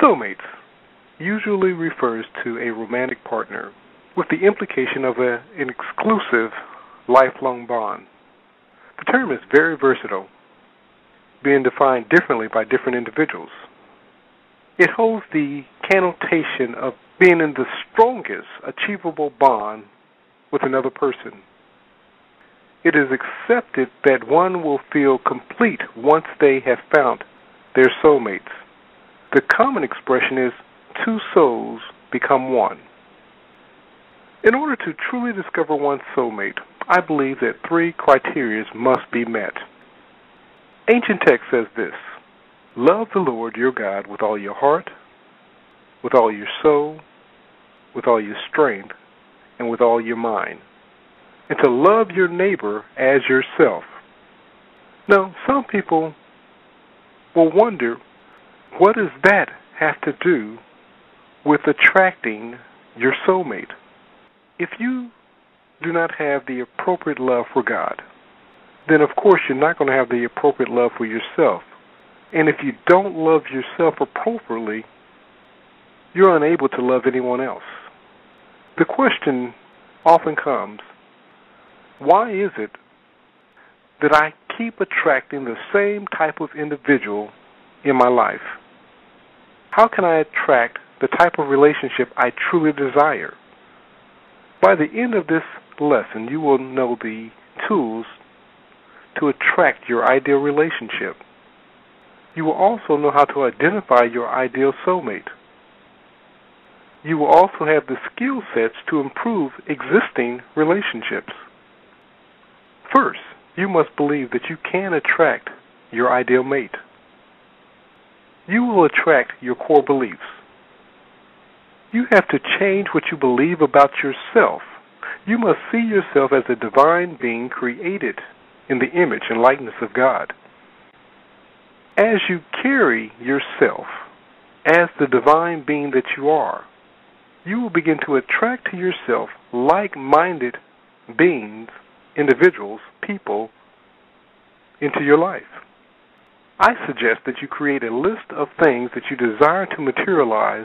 Soulmates usually refers to a romantic partner with the implication of an exclusive lifelong bond. The term is very versatile, being defined differently by different individuals. It holds the connotation of being in the strongest achievable bond with another person. It is accepted that one will feel complete once they have found their soulmates. The common expression is two souls become one. In order to truly discover one's soulmate, I believe that three criteria must be met. Ancient text says this: love the Lord your God with all your heart, with all your soul, with all your strength, and with all your mind, and to love your neighbor as yourself. Now, some people will wonder, what does that have to do with attracting your soulmate? If you do not have the appropriate love for God, then of course you're not going to have the appropriate love for yourself. And if you don't love yourself appropriately, you're unable to love anyone else. The question often comes, why is it that I keep attracting the same type of individual in my life? How can I attract the type of relationship I truly desire? By the end of this lesson, you will know the tools to attract your ideal relationship. You will also know how to identify your ideal soulmate. You will also have the skill sets to improve existing relationships. First, you must believe that you can attract your ideal mate. You will attract your core beliefs. You have to change what you believe about yourself. You must see yourself as a divine being created in the image and likeness of God. As you carry yourself as the divine being that you are, you will begin to attract to yourself like-minded beings, individuals, people, into your life. I suggest that you create a list of things that you desire to materialize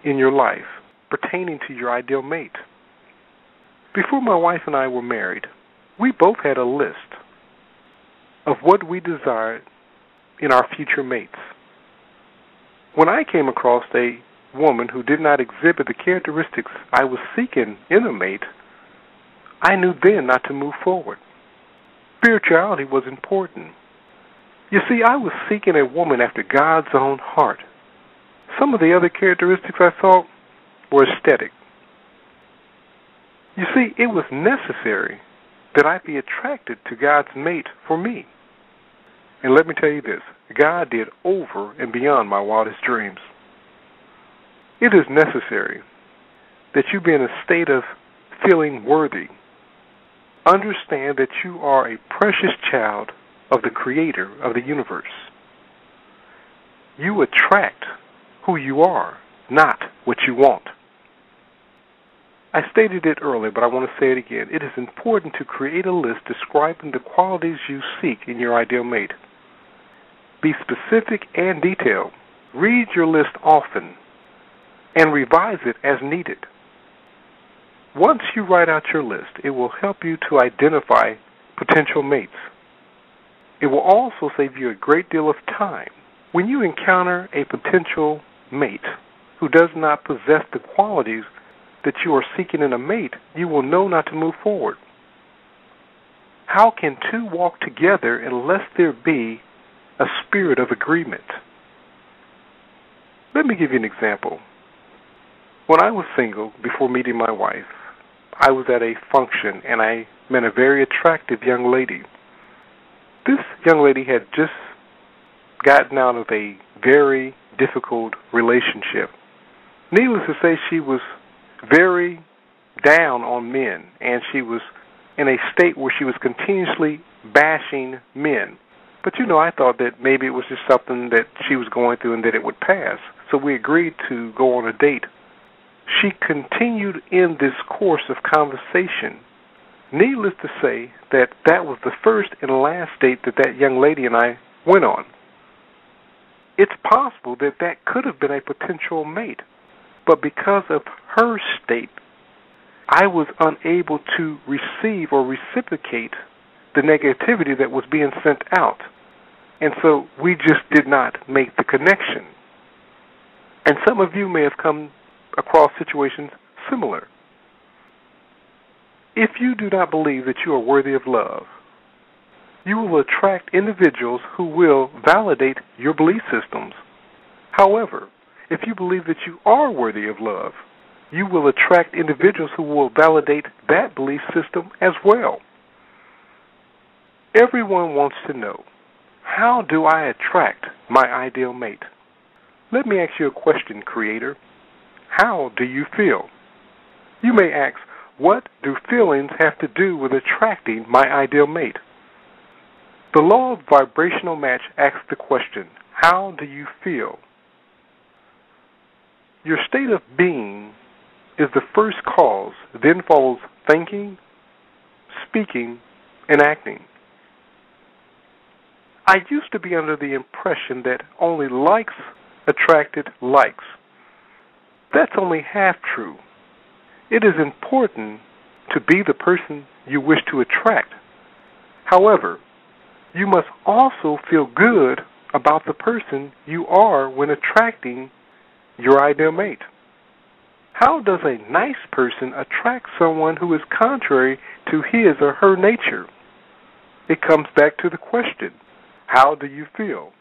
in your life pertaining to your ideal mate. Before my wife and I were married, we both had a list of what we desired in our future mates. When I came across a woman who did not exhibit the characteristics I was seeking in a mate, I knew then not to move forward. Spirituality was important. You see, I was seeking a woman after God's own heart. Some of the other characteristics I saw were aesthetic. You see, it was necessary that I be attracted to God's mate for me. And let me tell you this, God did over and beyond my wildest dreams. It is necessary that you be in a state of feeling worthy. Understand that you are a precious child of the Creator of the universe. You attract who you are, not what you want. I stated it earlier, but I want to say it again. It is important to create a list describing the qualities you seek in your ideal mate. Be specific and detailed. Read your list often and revise it as needed. Once you write out your list, it will help you to identify potential mates. It will also save you a great deal of time. When you encounter a potential mate who does not possess the qualities that you are seeking in a mate, you will know not to move forward. How can two walk together unless there be a spirit of agreement? Let me give you an example. When I was single, before meeting my wife, I was at a function and I met a very attractive young lady. This young lady had just gotten out of a very difficult relationship. Needless to say, she was very down on men, and she was in a state where she was continuously bashing men. But I thought that maybe it was just something that she was going through and that it would pass. So we agreed to go on a date. She continued in this course of conversation. Needless to say that was the first and last date that young lady and I went on. it's possible that that could have been a potential mate. But because of her state, I was unable to receive or reciprocate the negativity that was being sent out. And so we just did not make the connection. And some of you may have come across situations similar. If you do not believe that you are worthy of love, you will attract individuals who will validate your belief systems. However, if you believe that you are worthy of love, you will attract individuals who will validate that belief system as well. Everyone wants to know, how do I attract my ideal mate? Let me ask you a question, Creator. How do you feel? You may ask, what do feelings have to do with attracting my ideal mate? The law of vibrational match asks the question, how do you feel? Your state of being is the first cause, then follows thinking, speaking, and acting. I used to be under the impression that only likes attracted likes. That's only half true. It is important to be the person you wish to attract. However, you must also feel good about the person you are when attracting your ideal mate. How does a nice person attract someone who is contrary to his or her nature? It comes back to the question, how do you feel?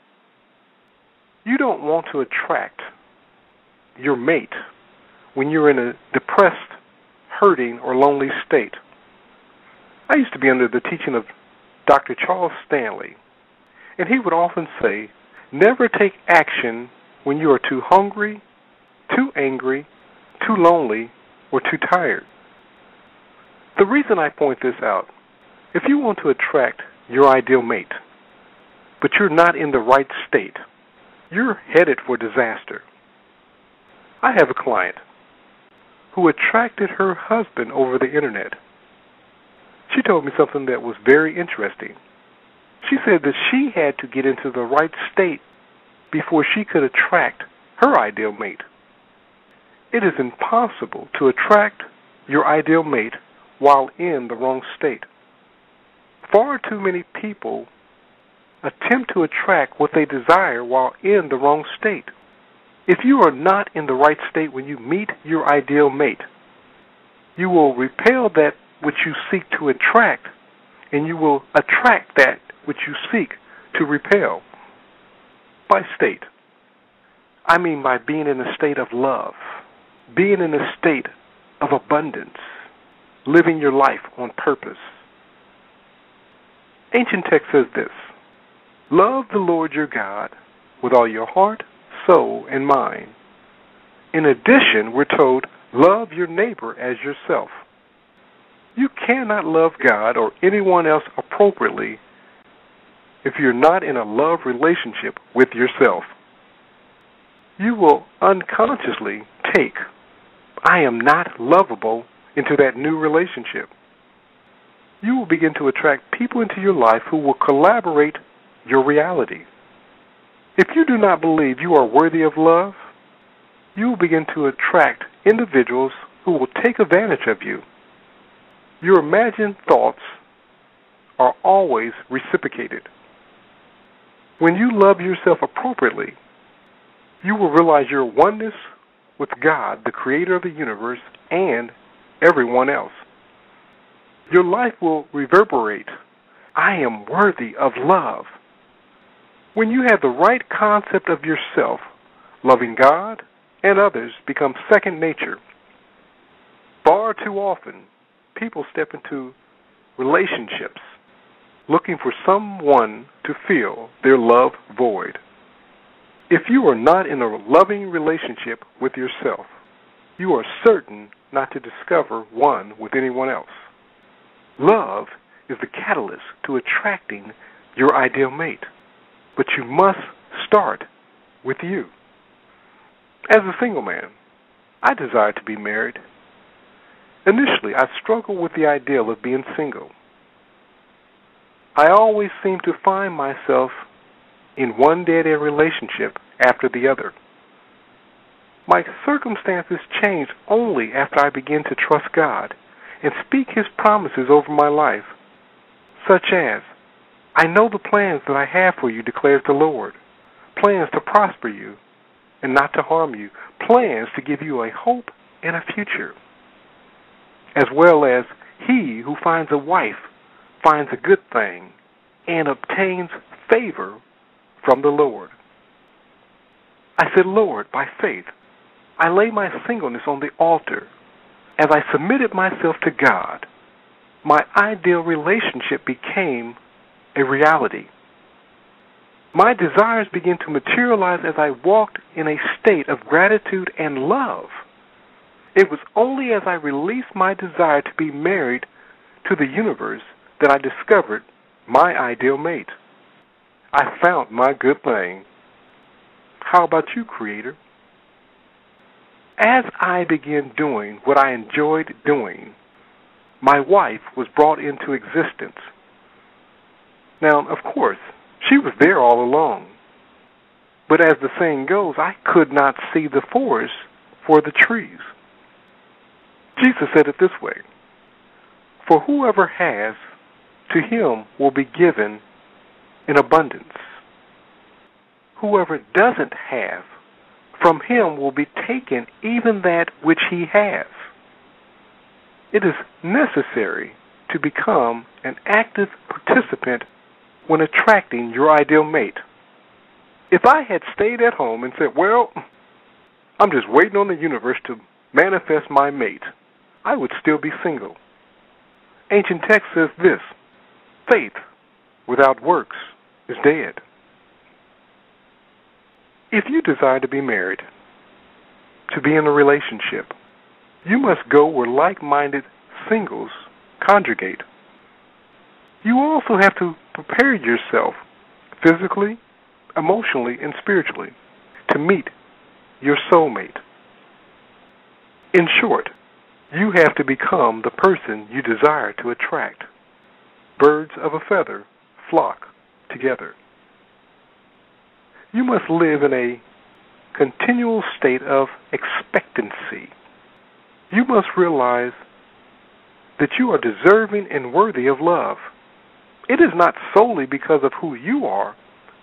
You don't want to attract your mate when you're in a depressed, hurting, or lonely state. I used to be under the teaching of Dr. Charles Stanley, and he would often say, never take action when you are too hungry, too angry, too lonely, or too tired. The reason I point this out, if you want to attract your ideal mate, but you're not in the right state, you're headed for disaster. I have a client who attracted her husband over the internet. She told me something that was very interesting. She said that she had to get into the right state before she could attract her ideal mate. It is impossible to attract your ideal mate while in the wrong state. Far too many people attempt to attract what they desire while in the wrong state. If you are not in the right state when you meet your ideal mate, you will repel that which you seek to attract, and you will attract that which you seek to repel. By state, I mean by being in a state of love, being in a state of abundance, living your life on purpose. Ancient text says this, love the Lord your God with all your heart, soul, and mind. In addition, we're told, love your neighbor as yourself. You cannot love God or anyone else appropriately if you're not in a love relationship with yourself. You will unconsciously take, I am not lovable, into that new relationship. You will begin to attract people into your life who will collaborate your reality. If you do not believe you are worthy of love, you will begin to attract individuals who will take advantage of you. Your imagined thoughts are always reciprocated. When you love yourself appropriately, you will realize your oneness with God, the creator of the universe, and everyone else. Your life will reverberate, I am worthy of love. When you have the right concept of yourself, loving God and others becomes second nature. Far too often, people step into relationships looking for someone to fill their love void. If you are not in a loving relationship with yourself, you are certain not to discover one with anyone else. Love is the catalyst to attracting your ideal mate, but you must start with you. As a single man, I desire to be married. Initially, I struggled with the ideal of being single. I always seemed to find myself in one dead-end relationship after the other. My circumstances change only after I begin to trust God and speak His promises over my life, such as, I know the plans that I have for you, declares the Lord, plans to prosper you and not to harm you, plans to give you a hope and a future, as well as he who finds a wife finds a good thing and obtains favor from the Lord. I said, Lord, by faith, I lay my singleness on the altar. As I submitted myself to God, my ideal relationship became a reality. My desires began to materialize as I walked in a state of gratitude and love. It was only as I released my desire to be married to the universe that I discovered my ideal mate. I found my good thing. How about you, Creator? As I began doing what I enjoyed doing, my wife was brought into existence. Now, of course, she was there all along. But as the saying goes, I could not see the forest for the trees. Jesus said it this way, for whoever has, to him will be given in abundance. Whoever doesn't have, from him will be taken even that which he has. It is necessary to become an active participant when attracting your ideal mate. If I had stayed at home and said, well, I'm just waiting on the universe to manifest my mate, I would still be single. Ancient text says this, faith without works is dead. If you desire to be married, to be in a relationship, you must go where like-minded singles congregate. You also have to prepare yourself physically, emotionally, and spiritually to meet your soulmate. In short, you have to become the person you desire to attract. Birds of a feather flock together. You must live in a continual state of expectancy. You must realize that you are deserving and worthy of love. It is not solely because of who you are,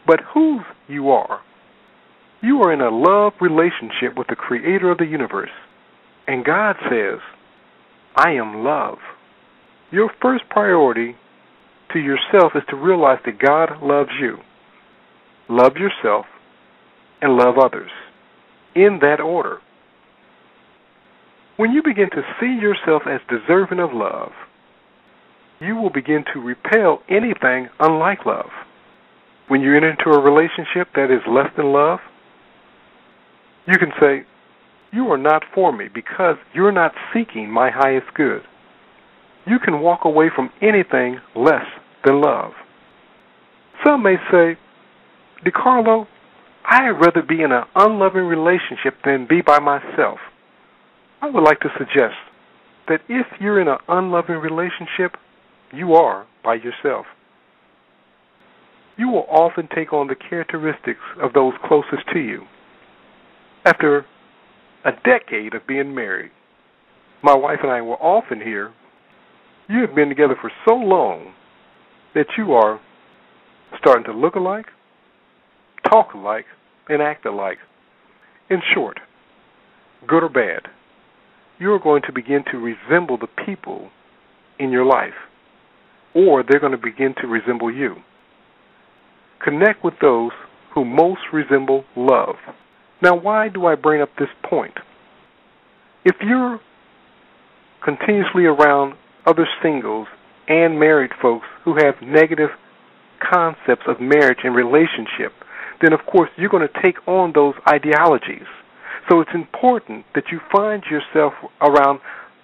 but whose you are. You are in a love relationship with the Creator of the universe, and God says, I am love. Your first priority to yourself is to realize that God loves you. Love yourself and love others, in that order. When you begin to see yourself as deserving of love, you will begin to repel anything unlike love. When you enter into a relationship that is less than love, you can say, you are not for me because you're not seeking my highest good. You can walk away from anything less than love. Some may say, DeCarlo, I'd rather be in an unloving relationship than be by myself. I would like to suggest that if you're in an unloving relationship, you are by yourself. You will often take on the characteristics of those closest to you. After a decade of being married, my wife and I will often hear, you have been together for so long that you are starting to look alike, talk alike, and act alike. In short, good or bad, you are going to begin to resemble the people in your life, or they're going to begin to resemble you. Connect with those who most resemble love. Now, why do I bring up this point? If you're continuously around other singles and married folks who have negative concepts of marriage and relationship, then of course you're going to take on those ideologies. So it's important that you find yourself around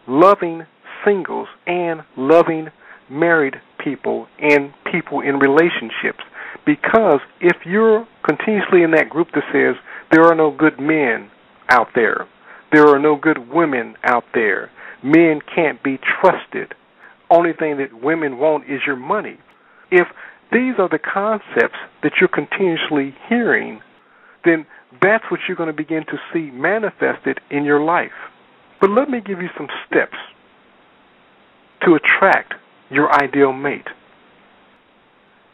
loving singles and loving married people and people in relationships. Because if you're continuously in that group that says there are no good men out there, there are no good women out there, men can't be trusted, only thing that women want is your money. If these are the concepts that you're continuously hearing, then that's what you're going to begin to see manifested in your life. But let me give you some steps to attract your ideal mate.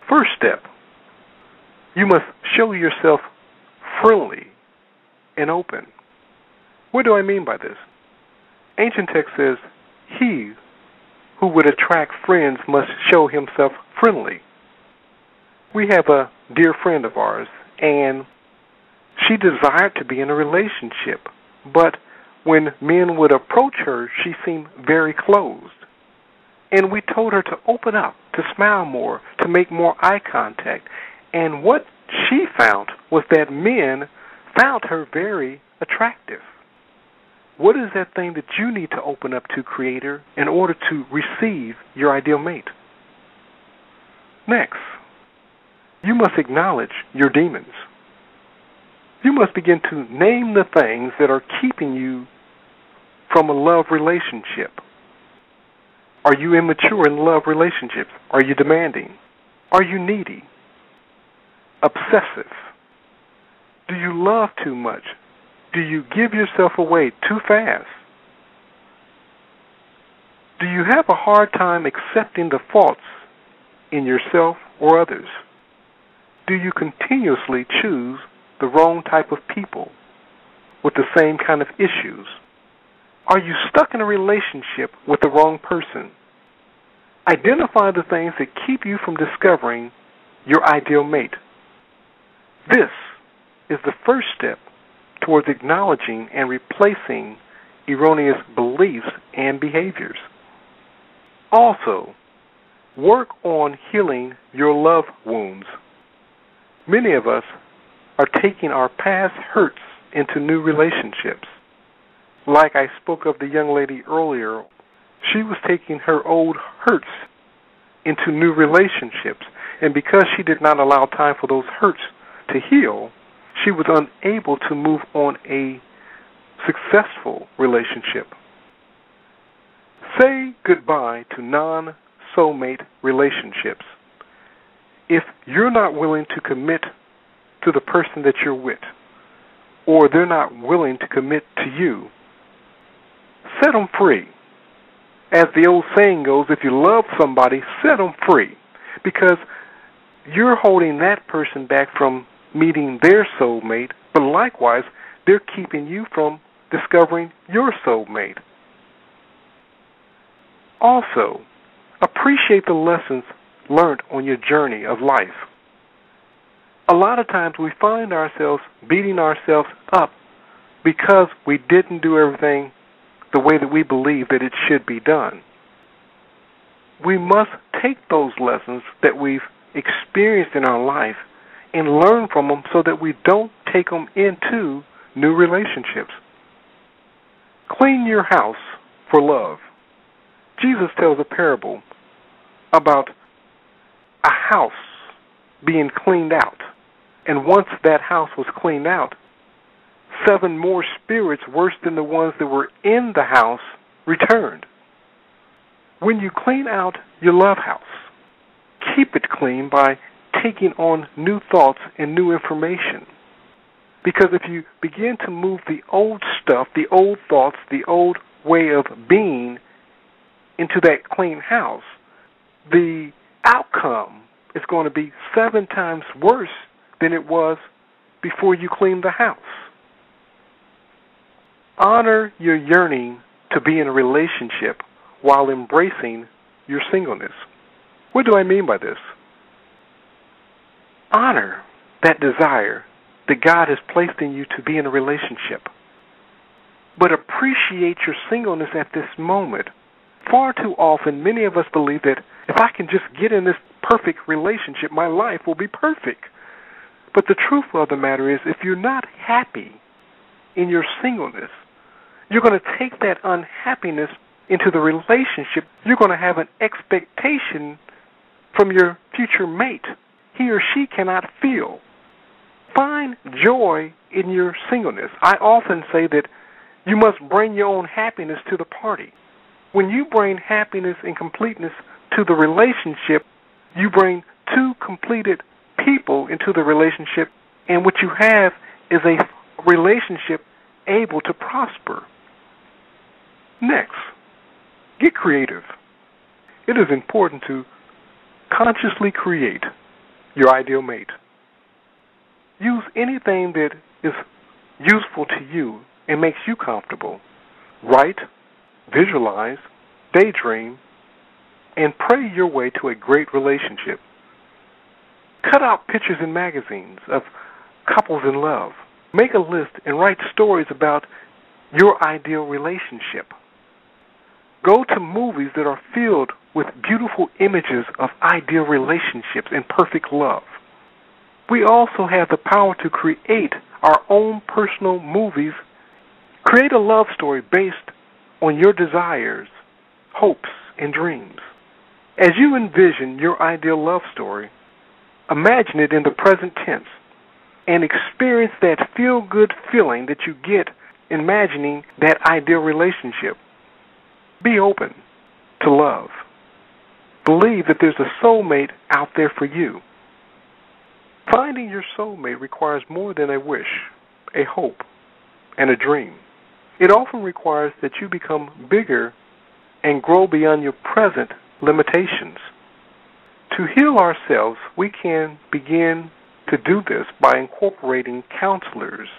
First step, you must show yourself friendly and open. What do I mean by this? Ancient text says, he who would attract friends must show himself friendly. We have a dear friend of ours, and she desired to be in a relationship, but when men would approach her, she seemed very closed. And we told her to open up, to smile more, to make more eye contact. And what she found was that men found her very attractive. What is that thing that you need to open up to, Creator, in order to receive your ideal mate? Next, you must acknowledge your demons. You must begin to name the things that are keeping you from a love relationship. Are you immature in love relationships? Are you demanding? Are you needy? Obsessive? Do you love too much? Do you give yourself away too fast? Do you have a hard time accepting the faults in yourself or others? Do you continuously choose the wrong type of people with the same kind of issues? Are you stuck in a relationship with the wrong person? Identify the things that keep you from discovering your ideal mate. This is the first step towards acknowledging and replacing erroneous beliefs and behaviors. Also, work on healing your love wounds. Many of us are taking our past hurts into new relationships. Like I spoke of the young lady earlier, she was taking her old hurts into new relationships, and because she did not allow time for those hurts to heal, she was unable to move on a successful relationship. Say goodbye to non-soulmate relationships. If you're not willing to commit to the person that you're with, or they're not willing to commit to you, set them free. As the old saying goes, if you love somebody, set them free, because you're holding that person back from meeting their soulmate, but likewise, they're keeping you from discovering your soulmate. Also, appreciate the lessons learned on your journey of life. A lot of times we find ourselves beating ourselves up because we didn't do everything the way that we believe that it should be done. We must take those lessons that we've experienced in our life and learn from them so that we don't take them into new relationships. Clean your house for love. Jesus tells a parable about a house being cleaned out. And once that house was cleaned out, 7 more spirits worse than the ones that were in the house returned. When you clean out your love house, keep it clean by taking on new thoughts and new information. Because if you begin to move the old stuff, the old thoughts, the old way of being into that clean house, the outcome is going to be 7 times worse than it was before you cleaned the house. Honor your yearning to be in a relationship while embracing your singleness. What do I mean by this? Honor that desire that God has placed in you to be in a relationship. But appreciate your singleness at this moment. Far too often, many of us believe that if I can just get in this perfect relationship, my life will be perfect. But the truth of the matter is, if you're not happy in your singleness, you're going to take that unhappiness into the relationship. You're going to have an expectation from your future mate he or she cannot feel. Find joy in your singleness. I often say that you must bring your own happiness to the party. When you bring happiness and completeness to the relationship, you bring 2 completed people into the relationship, and what you have is a relationship able to prosper? Next, get creative. It is important to consciously create your ideal mate. Use anything that is useful to you and makes you comfortable. Write, visualize, daydream, and pray your way to a great relationship. Cut out pictures in magazines of couples in love. Make a list and write stories about your ideal relationship. Go to movies that are filled with beautiful images of ideal relationships and perfect love. We also have the power to create our own personal movies. Create a love story based on your desires, hopes, and dreams. As you envision your ideal love story, imagine it in the present tense and experience that feel-good feeling that you get imagining that ideal relationship. Be open to love. Believe that there's a soulmate out there for you. Finding your soulmate requires more than a wish, a hope, and a dream. It often requires that you become bigger and grow beyond your present limitations. To heal ourselves, we can begin to do this by incorporating counselors,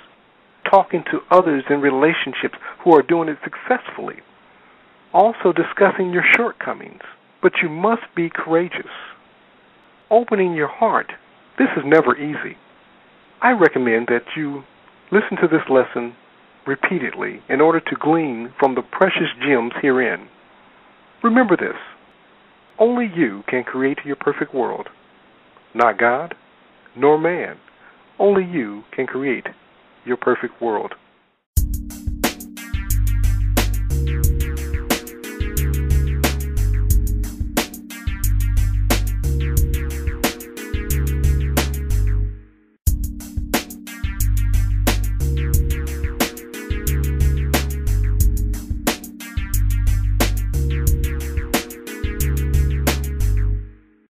talking to others in relationships who are doing it successfully, also discussing your shortcomings. But you must be courageous. Opening your heart, this is never easy. I recommend that you listen to this lesson repeatedly in order to glean from the precious gems herein. Remember this: only you can create your perfect world. Not God, nor man. Only you can create your perfect world.